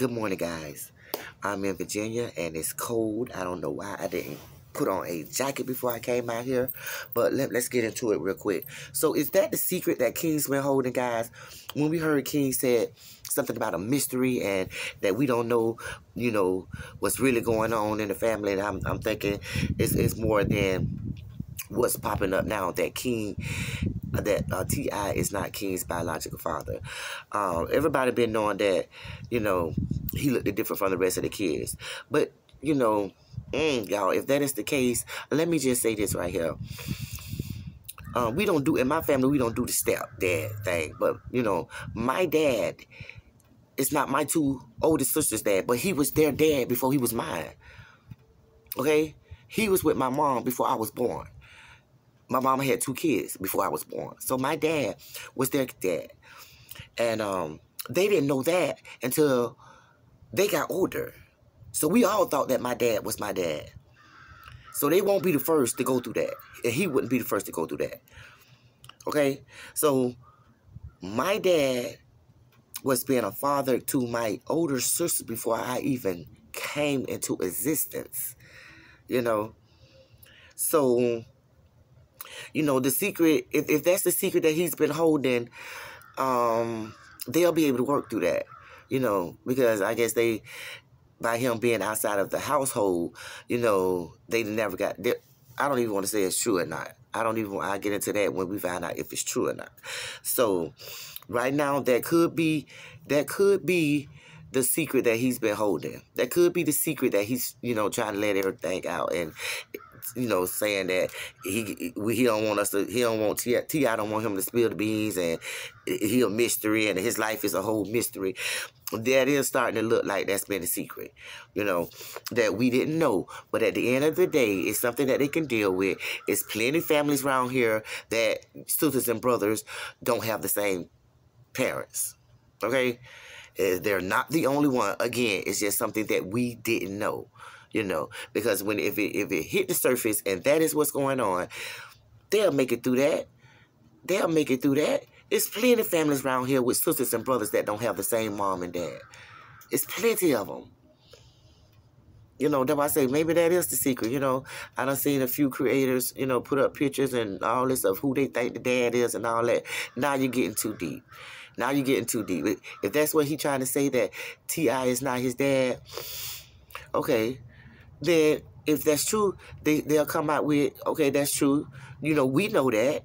Good morning, guys. I'm in Virginia, and it's cold. I don't know why I didn't put on a jacket before I came out here, but let's get into it real quick. So is that the secret that King's been holding, guys? When we heard King said something about a mystery and that we don't know, what's really going on in the family, and I'm thinking it's more than what's popping up now that T.I. is not King's biological father. Everybody been knowing that, he looked different from the rest of the kids. But, y'all, if that is the case, let me just say this right here. In my family, we don't do the stepdad thing. But, my dad is not my two oldest sisters' dad, but he was their dad before he was mine. Okay? He was with my mom before I was born. My mama had 2 kids before I was born. So my dad was their dad. And they didn't know that until they got older. So we all thought that my dad was my dad. So they won't be the first to go through that. And he wouldn't be the first to go through that. Okay? So my dad was being a father to my older sister before I even came into existence. So... the secret, if that's the secret that he's been holding, they'll be able to work through that, because I guess by him being outside of the household, they never got, I don't even want to say it's true or not. I'll get into that when we find out if it's true or not. So right now, that could be the secret that he's been holding. That could be the secret that he's, trying to let everything out. And, saying that he don't want T.I. don't want him to spill the beans, and he a mystery, and his life is a whole mystery. That is starting to look like that's been a secret, that we didn't know. But at the end of the day, it's something that they can deal with. It's plenty of families around here that sisters and brothers don't have the same parents, okay? They're not the only one. Again, it's just something that we didn't know. Because if it hit the surface and that is what's going on, they'll make it through that. There's plenty of families around here with sisters and brothers that don't have the same mom and dad. It's plenty of them. That's why I say maybe that is the secret. I done seen a few creators, put up pictures and all this of who they think the dad is and all that. Now you're getting too deep. If that's what he's trying to say, that T.I. is not his dad, okay. Then if that's true, they'll come out with, okay, that's true. We know that.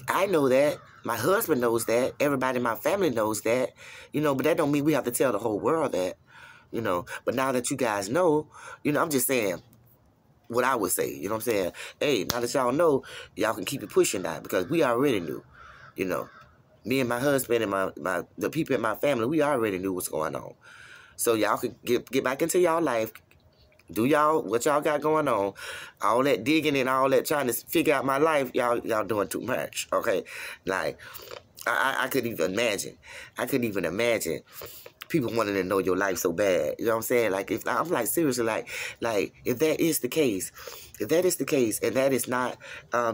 I know that. My husband knows that. Everybody in my family knows that. But that don't mean we have to tell the whole world that. But now that you guys know, I'm just saying what I would say. What I'm saying? Hey, now that y'all know, y'all can keep it pushing that, because we already knew. Me and my husband and the people in my family, we already knew what's going on. So y'all can get back into y'all life. Do what y'all got going on. All that digging and all that trying to figure out my life, y'all doing too much, okay? Like, I couldn't even imagine people wanting to know your life so bad. You know what I'm saying? Like, if I'm like, seriously, like if that is the case, and that is not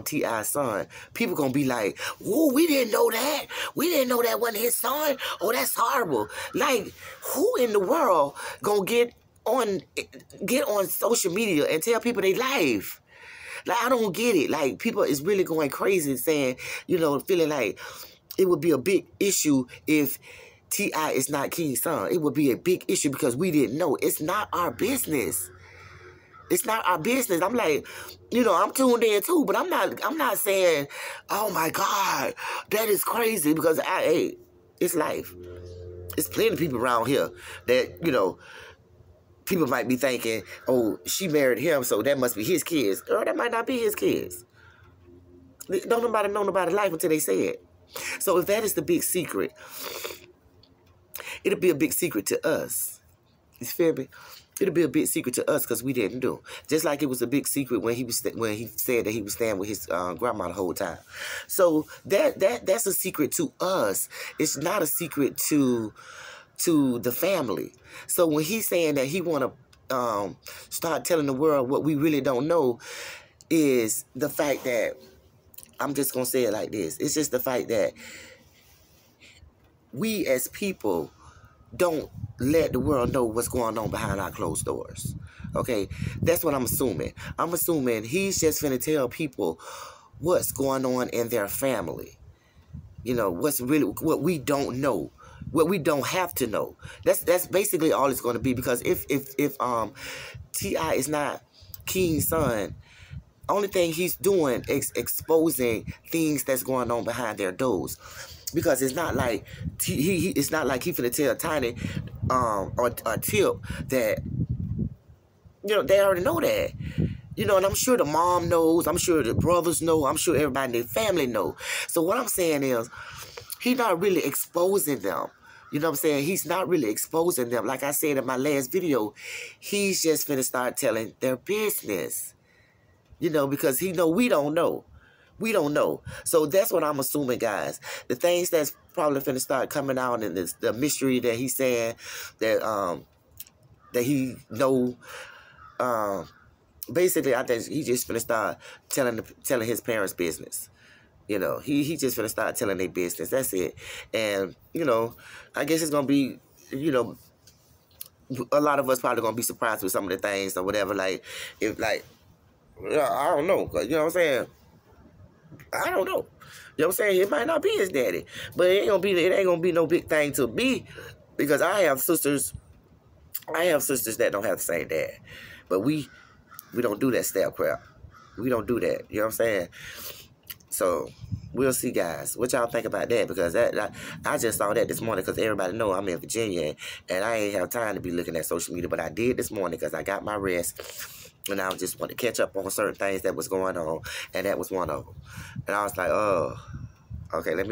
T.I.'s son, people gonna be like, whoa, we didn't know that. We didn't know that wasn't his son. Oh, that's horrible. Like, who in the world gonna get on social media and tell people they life? Like, I don't get it. Like, people is really going crazy saying, feeling like it would be a big issue if T.I. is not King's son. It would be a big issue because we didn't know. It's not our business. I'm like, I'm tuned in too, but I'm not saying, oh my God, that is crazy, because it's life. It's plenty of people around here that, people might be thinking, oh, she married him, so that must be his kids. Or that might not be his kids. Don't nobody know nobody's life until they say it. So if that is the big secret, it'll be a big secret to us. You feel me? It'll be a big secret to us because we didn't do. Just like it was a big secret when he said that he was staying with his grandma the whole time. So that's a secret to us. It's not a secret to the family. So when he's saying that he want to start telling the world what we really don't know, is the fact that, I'm just going to say it like this, it's just the fact that we as people don't let the world know what's going on behind our closed doors. Okay, that's what I'm assuming. I'm assuming he's just finna tell people what's going on in their family. You know, what's really, what we don't know, what we don't have to know. That's basically all it's going to be. Because if T.I. is not King's son, only thing he's doing is exposing things that's going on behind their doors. Because it's not like it's not like he finna tell Tiny or Tip that, you know, they already know that. You know, and I'm sure the mom knows. I'm sure the brothers know. I'm sure everybody in their family know. So what I'm saying is, he's not really exposing them. You know what I'm saying? He's not really exposing them. Like I said in my last video, he's just finna start telling their business. You know, because he know we don't know. We don't know. So that's what I'm assuming, guys. The things that's probably finna start coming out, and the mystery that he's saying that that he know. Basically, I think he just finna start telling his parents' business. You know, he just finna start telling their business. That's it. And, you know, I guess it's gonna be, you know, a lot of us probably gonna be surprised with some of the things or whatever. Like, if, like, I don't know. You know what I'm saying? I don't know. You know what I'm saying? It might not be his daddy. But it ain't gonna be no big thing to me, because I have sisters that don't have the same dad. But we don't do that step crap. We don't do that. You know what I'm saying? So we'll see, guys. What y'all think about that? Because I just saw that this morning, because everybody know I'm in Virginia, and I ain't have time to be looking at social media, but I did this morning because I got my rest, and I just want to catch up on certain things that was going on, and that was one of them. And I was like, oh, okay, let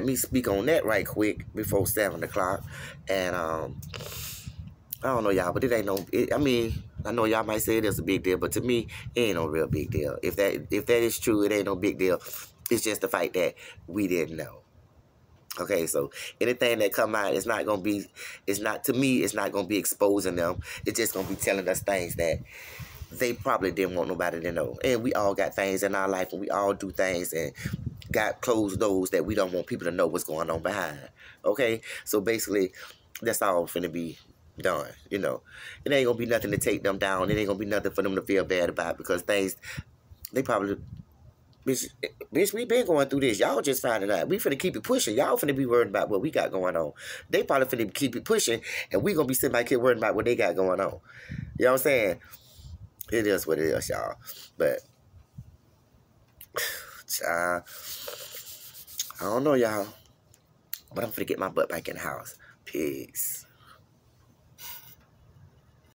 me speak on that right quick before 7 o'clock. And I don't know, y'all, but it ain't no. I mean, I know y'all might say it is a big deal, but to me, it ain't no real big deal. If that is true, it ain't no big deal. It's just the fact that we didn't know. Okay, so anything that come out, it's not gonna be exposing them. It's just gonna be telling us things that they probably didn't want nobody to know. And we all got things in our life, and we all do things and got closed doors that we don't want people to know what's going on behind. Okay, so basically, that's all finna be done. You know, it ain't gonna be nothing to take them down. It ain't gonna be nothing for them to feel bad about, because things, they probably, bitch, we been going through this. Y'all just finding out. We finna keep it pushing. Y'all finna be worried about what we got going on. They probably finna keep it pushing, and we gonna be sitting back here worried about what they got going on. You know what I'm saying? It is what it is, y'all. But, child, I don't know, y'all. But I'm finna get my butt back in the house. Peace.